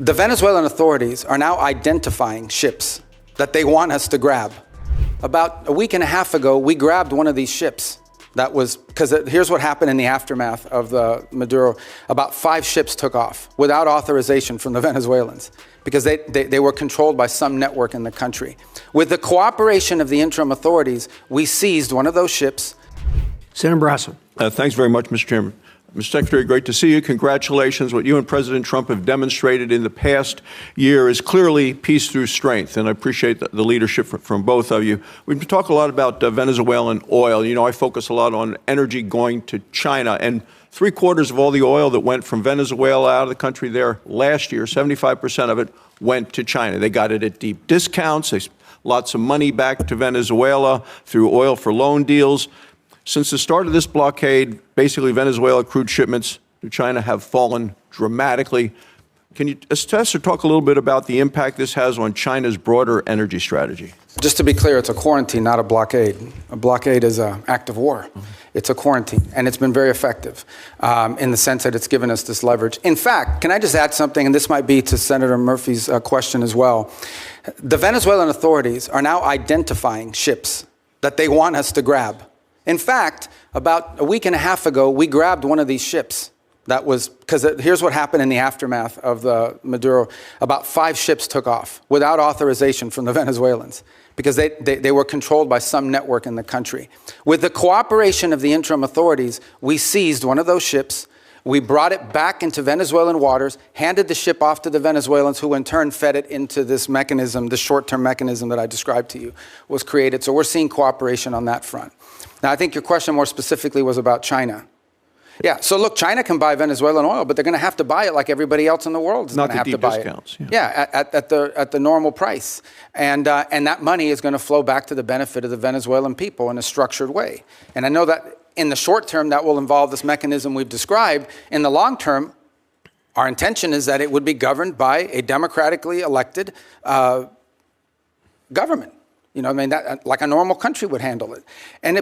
The Venezuelan authorities are now identifying ships that they want us to grab. About a week and a half ago, we grabbed one of these ships. That was, because here's what happened in the aftermath of the Maduro. About 5 ships took off without authorization from the Venezuelans because they were controlled by some network in the country. With the cooperation of the interim authorities, we seized one of those ships. Senator Brasso. Thanks very much, Mr. Chairman. Mr. Secretary, great to see you. Congratulations. What you and President Trump have demonstrated in the past year is clearly peace through strength, and I appreciate the leadership from both of you. We've talked a lot about Venezuelan oil. You know, I focus a lot on energy going to China, and 3/4 of all the oil that went from Venezuela out of the country there last year, 75% of it went to China. They got it at deep discounts. Lots of money back to Venezuela through oil for loan deals. Since the start of this blockade, basically Venezuela crude shipments to China have fallen dramatically. Can you assess or talk a little bit about the impact this has on China's broader energy strategy? Just to be clear, it's a quarantine, not a blockade. A blockade is an act of war. It's a quarantine, and it's been very effective in the sense that it's given us this leverage. In fact, can I just add something, and this might be to Senator Murphy's question as well. The Venezuelan authorities are now identifying ships that they want us to grab. In fact, about a week and a half ago, we grabbed one of these ships. That was, because here's what happened in the aftermath of the Maduro. About 5 ships took off without authorization from the Venezuelans because they were controlled by some network in the country. With the cooperation of the interim authorities, we seized one of those ships. We brought it back into Venezuelan waters, handed the ship off to the Venezuelans, who in turn fed it into this mechanism, the short-term mechanism that I described to you was created. So we're seeing cooperation on that front. Now, I think your question more specifically was about China. Yeah, so look, China can buy Venezuelan oil, but they're going to have to buy it like everybody else in the world is going to have to buy it. Not the deep discounts. Yeah, at the normal price. And that money is going to flow back to the benefit of the Venezuelan people in a structured way. And I know that in the short term, that will involve this mechanism we've described. In the long term, our intention is that it would be governed by a democratically elected government. You know, I mean, that, like a normal country would handle it.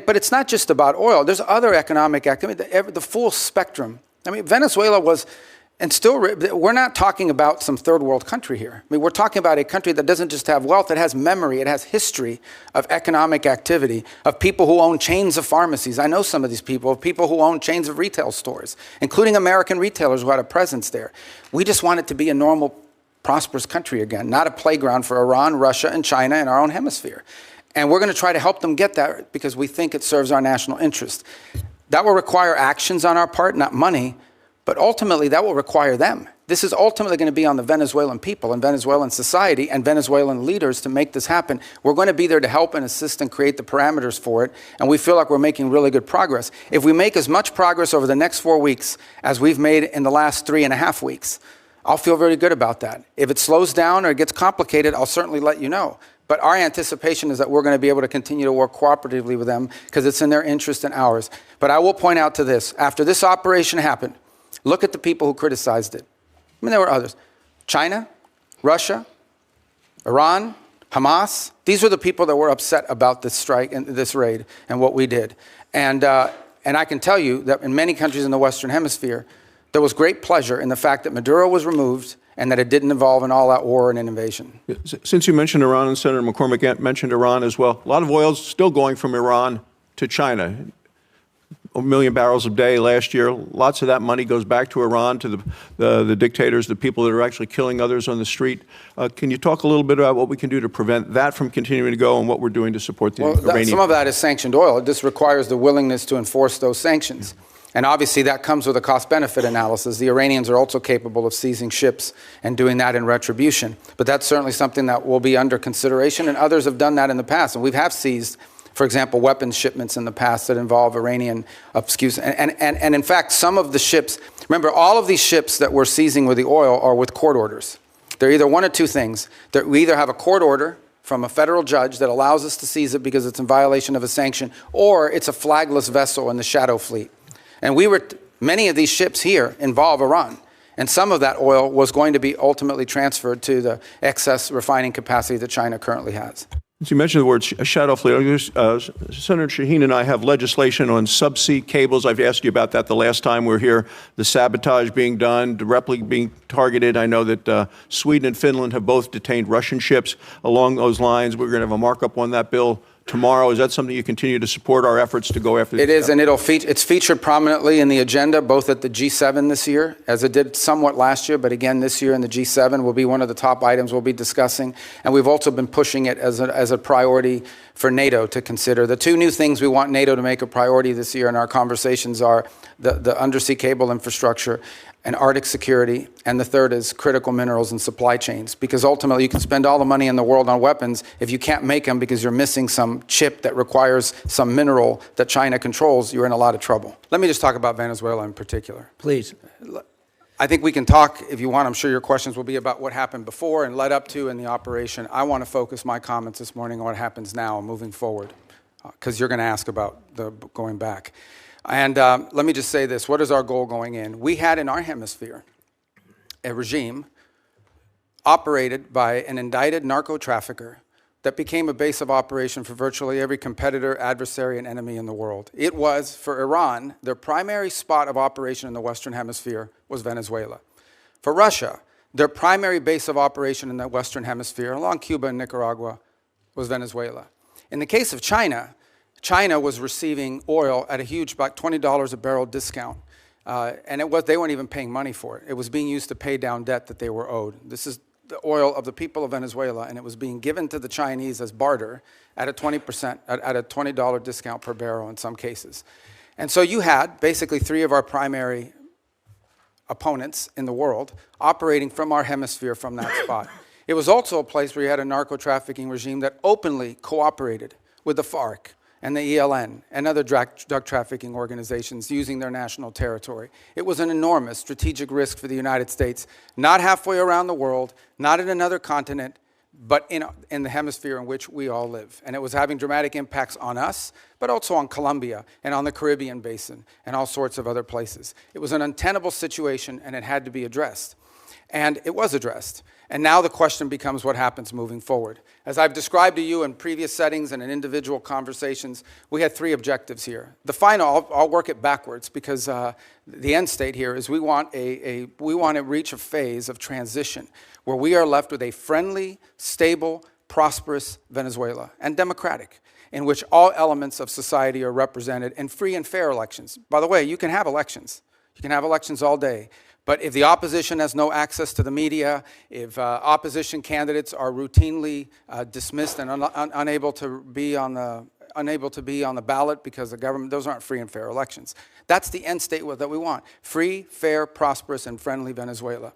But it's not just about oil. There's other economic activity, the full spectrum. I mean, Venezuela was, and still, we're not talking about some third world country here. I mean, we're talking about a country that doesn't just have wealth, it has memory, it has history of economic activity, of people who own chains of pharmacies. I know some of these people, of people who own chains of retail stores, including American retailers who had a presence there. We just want it to be a normal, prosperous country again, not a playground for Iran, Russia, and China in our own hemisphere. And we're going to try to help them get that because we think it serves our national interest. That will require actions on our part, not money, but ultimately that will require them. This is ultimately going to be on the Venezuelan people and Venezuelan society and Venezuelan leaders to make this happen. We're going to be there to help and assist and create the parameters for it, and we feel like we're making really good progress. If we make as much progress over the next 4 weeks as we've made in the last 3.5 weeks, I'll feel very good about that. If it slows down or it gets complicated, I'll certainly let you know. But our anticipation is that we're going to be able to continue to work cooperatively with them because it's in their interest and ours. But I will point out to this. After this operation happened, look at the people who criticized it. I mean, there were others. China, Russia, Iran, Hamas. These were the people that were upset about this strike and this raid and what we did. And I can tell you that in many countries in the Western Hemisphere, there was great pleasure in the fact that Maduro was removed and that it didn't involve an all-out war and an invasion. Since you mentioned Iran, and Senator McCormick mentioned Iran as well, a lot of oil is still going from Iran to China. 1 million barrels a day last year. Lots of that money goes back to Iran, to the dictators, the people that are actually killing others on the street. Can you talk a little bit about what we can do to prevent that from continuing to go and what we're doing to support the Iranian? Some of that is sanctioned oil. This requires the willingness to enforce those sanctions. And obviously that comes with a cost-benefit analysis. The Iranians are also capable of seizing ships and doing that in retribution. But that's certainly something that will be under consideration, and others have done that in the past. And we have seized, for example, weapons shipments in the past that involve Iranian excuse. And in fact, some of the ships, remember, all of these ships that we're seizing with the oil are with court orders. They're either one of two things. We either have a court order from a federal judge that allows us to seize it because it's in violation of a sanction, or it's a flagless vessel in the shadow fleet. And many of these ships here involve Iran. And some of that oil was going to be ultimately transferred to the excess refining capacity that China currently has. Since you mentioned the word shadow fleet, Senator Shaheen and I have legislation on subsea cables. I've asked you about that the last time we were here. The sabotage being done, directly being targeted. I know that Sweden and Finland have both detained Russian ships along those lines. We're going to have a markup on that bill tomorrow. Is that something you continue to support our efforts to go after? It is, and it's featured prominently in the agenda, both at the G7 this year, as it did somewhat last year, but again this year in the G7 will be one of the top items we'll be discussing. And we've also been pushing it as a priority for NATO to consider. The two new things we want NATO to make a priority this year in our conversations are the undersea cable infrastructure and Arctic security, and the third is critical minerals and supply chains, because ultimately you can spend all the money in the world on weapons if you can't make them because you're missing some chip that requires some mineral that China controls, you're in a lot of trouble. Let me just talk about Venezuela in particular. Please. I think we can talk, if you want. I'm sure your questions will be about what happened before and led up to in the operation. I want to focus my comments this morning on what happens now and moving forward, because you're going to ask about the going back. And let me just say this. What is our goal going in? We had in our hemisphere a regime operated by an indicted narco-trafficker that became a base of operation for virtually every competitor, adversary, and enemy in the world. It was, for Iran, their primary spot of operation in the Western Hemisphere was Venezuela. For Russia, their primary base of operation in the Western Hemisphere, along Cuba and Nicaragua, was Venezuela. In the case of China, China was receiving oil at a huge, about $20 a barrel discount. And they weren't even paying money for it. It was being used to pay down debt that they were owed. This is the oil of the people of Venezuela, and it was being given to the Chinese as barter at a 20%, at a $20 discount per barrel in some cases. And so you had basically three of our primary opponents in the world operating from our hemisphere from that spot. It was also a place where you had a narco-trafficking regime that openly cooperated with the FARC and the ELN and other drug trafficking organizations using their national territory. It was an enormous strategic risk for the United States, not halfway around the world, not in another continent, but in the hemisphere in which we all live. And it was having dramatic impacts on us, but also on Colombia and on the Caribbean basin and all sorts of other places. It was an untenable situation, and it had to be addressed. And it was addressed. And now the question becomes what happens moving forward. As I've described to you in previous settings and in individual conversations, we had three objectives here. The final, I'll work it backwards, because the end state here is we want to reach a phase of transition where we are left with a friendly, stable, prosperous Venezuela, and democratic, in which all elements of society are represented in free and fair elections. By the way, you can have elections. You can have elections all day. But if the opposition has no access to the media, if opposition candidates are routinely dismissed and unable to be on the ballot because the government, those aren't free and fair elections. That's the end state that we want: free, fair, prosperous, and friendly Venezuela.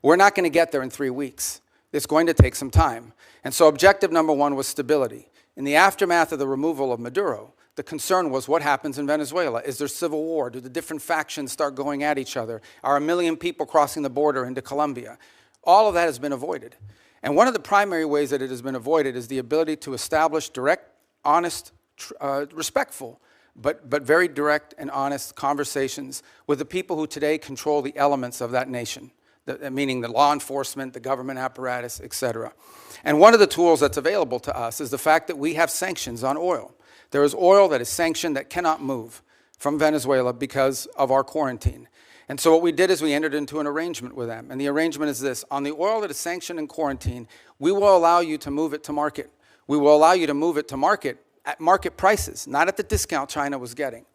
We're not going to get there in 3 weeks. It's going to take some time. And so objective number one was stability. In the aftermath of the removal of Maduro, the concern was what happens in Venezuela. Is there civil war? Do the different factions start going at each other? Are 1 million people crossing the border into Colombia? All of that has been avoided. And one of the primary ways that it has been avoided is the ability to establish direct, honest, respectful, but very direct and honest conversations with the people who today control the elements of that nation, meaning the law enforcement, the government apparatus, et cetera. And one of the tools that's available to us is the fact that we have sanctions on oil. There is oil that is sanctioned that cannot move from Venezuela because of our quarantine. And so what we did is we entered into an arrangement with them. And the arrangement is this: on the oil that is sanctioned and quarantined, we will allow you to move it to market. We will allow you to move it to market at market prices, not at the discount China was getting.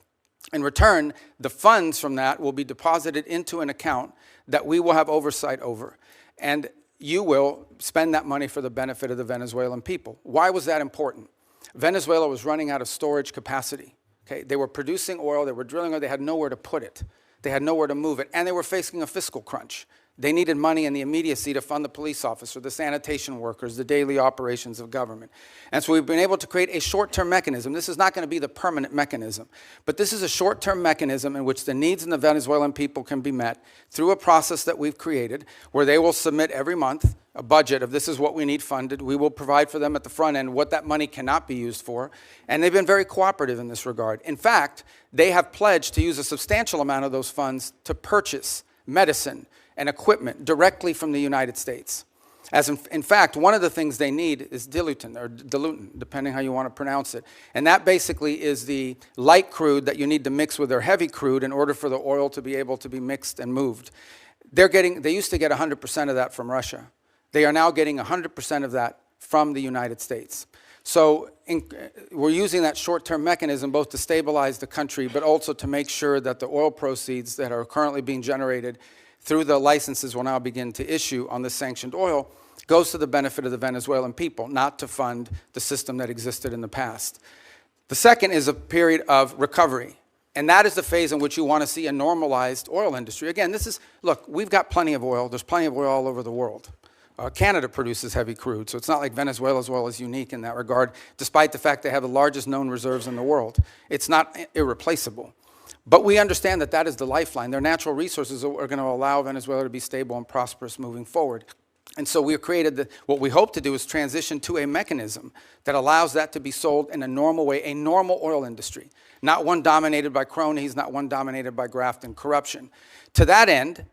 In return, the funds from that will be deposited into an account that we will have oversight over. And you will spend that money for the benefit of the Venezuelan people. Why was that important? Venezuela was running out of storage capacity. Okay? They were producing oil, they were drilling oil, they had nowhere to put it. They had nowhere to move it, and they were facing a fiscal crunch. They needed money in the immediacy to fund the police officer, the sanitation workers, the daily operations of government. And so we've been able to create a short-term mechanism. This is not going to be the permanent mechanism, but this is a short-term mechanism in which the needs of the Venezuelan people can be met through a process that we've created where they will submit every month a budget of this is what we need funded. We will provide for them at the front end what that money cannot be used for. And they've been very cooperative in this regard. In fact, they have pledged to use a substantial amount of those funds to purchase medicine and equipment directly from the United States. As in fact, one of the things they need is diluent, depending how you want to pronounce it. And that basically is the light crude that you need to mix with their heavy crude in order for the oil to be able to be mixed and moved. They used to get 100% of that from Russia. They are now getting 100% of that from the United States. So we're using that short-term mechanism both to stabilize the country, but also to make sure that the oil proceeds that are currently being generated through the licenses we'll now begin to issue on the sanctioned oil goes to the benefit of the Venezuelan people, not to fund the system that existed in the past. The second is a period of recovery, and that is the phase in which you want to see a normalized oil industry. Again, look, we've got plenty of oil. There's plenty of oil all over the world. Canada produces heavy crude, so it's not like Venezuela's oil is unique in that regard, despite the fact they have the largest known reserves in the world. It's not irreplaceable. But we understand that that is the lifeline. Their natural resources are going to allow Venezuela to be stable and prosperous moving forward. And so we've created what we hope to do is transition to a mechanism that allows that to be sold in a normal way, a normal oil industry, not one dominated by cronies, not one dominated by graft and corruption. To that end,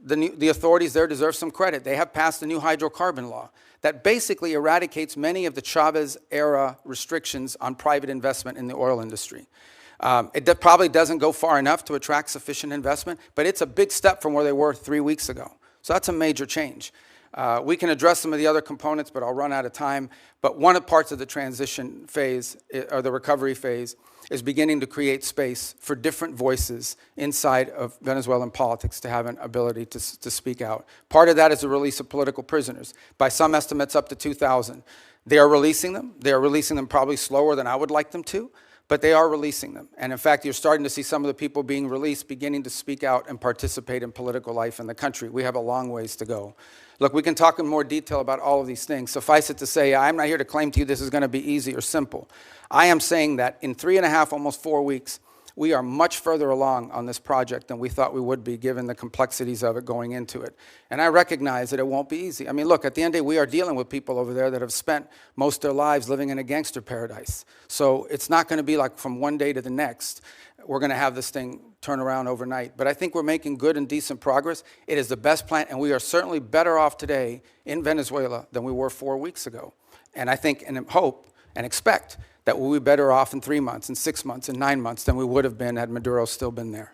the authorities there deserve some credit. They have passed a new hydrocarbon law that basically eradicates many of the Chavez-era restrictions on private investment in the oil industry. It probably doesn't go far enough to attract sufficient investment, but it's a big step from where they were 3 weeks ago. So that's a major change. We can address some of the other components, but I'll run out of time. But one of the parts of the transition phase, or the recovery phase, is beginning to create space for different voices inside of Venezuelan politics to have an ability to speak out. Part of that is the release of political prisoners. By some estimates, up to 2,000. They are releasing them. They are releasing them probably slower than I would like them to, but they are releasing them. And in fact, you're starting to see some of the people being released beginning to speak out and participate in political life in the country. We have a long ways to go. Look, we can talk in more detail about all of these things. Suffice it to say, I'm not here to claim to you this is going to be easy or simple. I am saying that in 3.5, almost 4 weeks, we are much further along on this project than we thought we would be, given the complexities of it going into it. And I recognize that it won't be easy. I mean, look, at the end of the day, we are dealing with people over there that have spent most of their lives living in a gangster paradise. So it's not going to be like from one day to the next, we're going to have this thing turn around overnight. But I think we're making good and decent progress. It is the best plan, and we are certainly better off today in Venezuela than we were 4 weeks ago. And I think and hope and expect that we'll be better off in 3 months, in 6 months, in 9 months than we would have been had Maduro still been there.